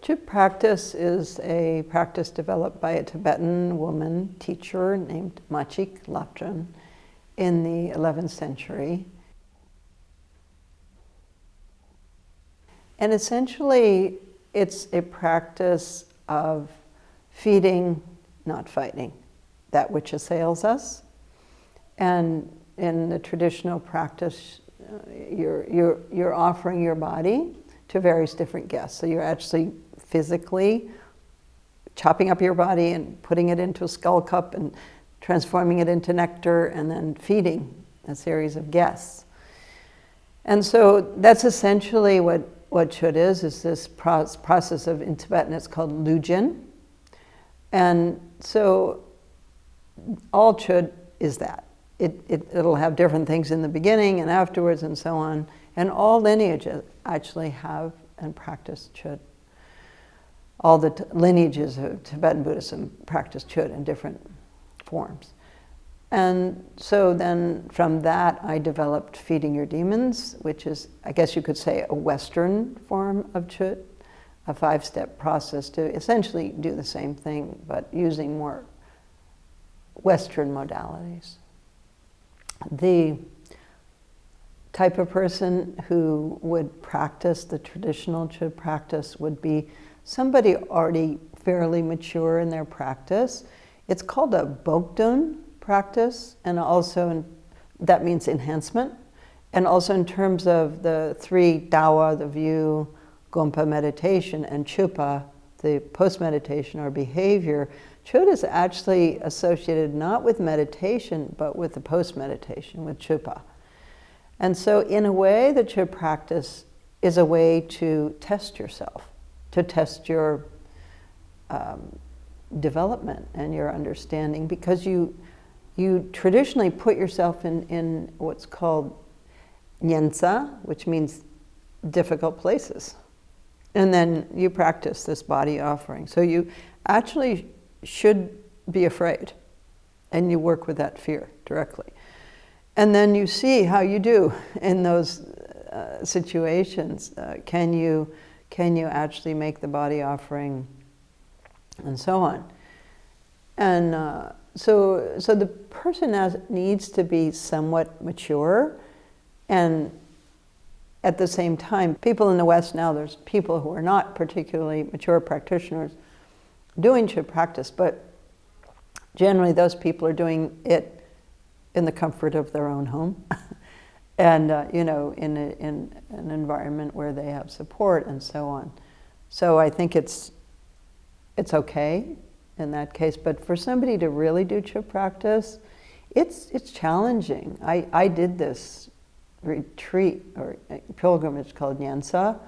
Chöd practice is a practice developed by a Tibetan woman teacher named Lama Tsultrim in the 11th century. And essentially, it's a practice of feeding, not fighting, that which assails us. And in the traditional practice, you're offering your body to various different guests. So you're actually physically chopping up your body and putting it into a skull cup and transforming it into nectar and then feeding a series of guests. And so that's essentially what Chöd is this process of, in Tibetan it's called lujin. And so all Chöd is that. It'll have different things in the beginning and afterwards and so on. And all lineages actually have and practice Chöd. All the lineages of Tibetan Buddhism practice Chöd in different forms. And so then from that I developed Feeding Your Demons, which is, I guess you could say, a Western form of Chöd, a 5-step process to essentially do the same thing, but using more Western modalities. The type of person who would practice the traditional Chöd practice would be somebody already fairly mature in their practice. It's called a Bogdun practice, and also that means enhancement. And also in terms of the 3 Dawa, the view, Gompa meditation, and Chupa, the post-meditation or behavior, Chöd is actually associated not with meditation, but with the post-meditation, with Chupa. And so in a way, the Chöd practice is a way to test yourself, to test your development and your understanding, because you traditionally put yourself in what's called nyensa, which means difficult places. And then you practice this body offering. So you actually should be afraid, and you work with that fear directly. And then you see how you do in those situations. Can you actually make the body offering, and so on. And so the person needs to be somewhat mature, and at the same time, people in the West now, there's people who are not particularly mature practitioners doing Chöd practice, but generally those people are doing it in the comfort of their own home, and in an environment where they have support and so on. So I think it's okay in that case, but for somebody to really do Chöd practice, it's challenging. I did this retreat or pilgrimage called Nyensa,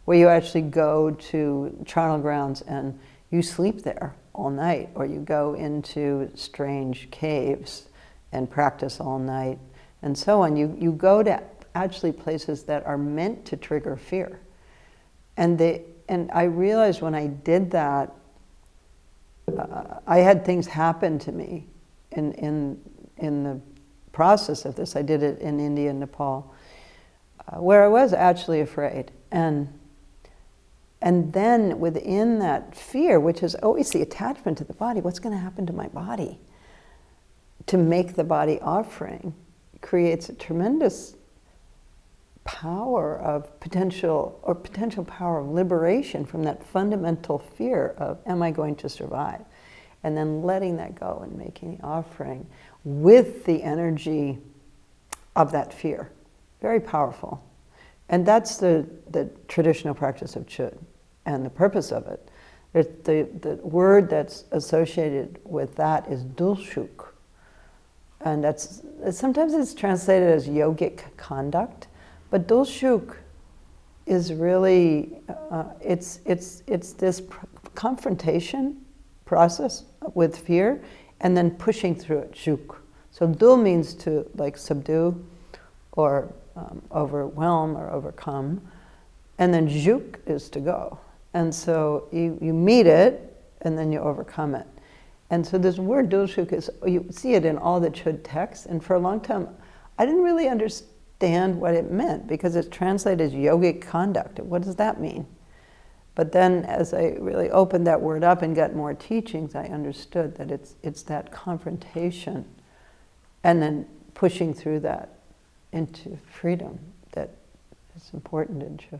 where you actually go to charnel grounds and you sleep there all night, or you go into strange caves and practice all night, and so on. You go to actually places that are meant to trigger fear. And I realized when I did that, I had things happen to me in the process of this. I did it in India and Nepal, where I was actually afraid. And then within that fear, which is always the attachment to the body, what's going to happen to my body? To make the body offering creates a tremendous power of potential power of liberation from that fundamental fear of, am I going to survive? And then letting that go and making the offering with the energy of that fear. Very powerful. And that's the traditional practice of Chöd, and the purpose of it. The word that's associated with that is dulshuk. And sometimes it's translated as yogic conduct, but dulshuk is really, it's this confrontation process with fear, and then pushing through it, shuk. So dul means to subdue, or overwhelm or overcome, and then juk is to go. And so you meet it, and then you overcome it. And so this word dulshuk you see it in all the Chöd texts, and for a long time I didn't really understand what it meant, because it's translated as yogic conduct. What does that mean? But then as I really opened that word up and got more teachings, I understood that it's that confrontation and then pushing through that into freedom that is important in Chöd.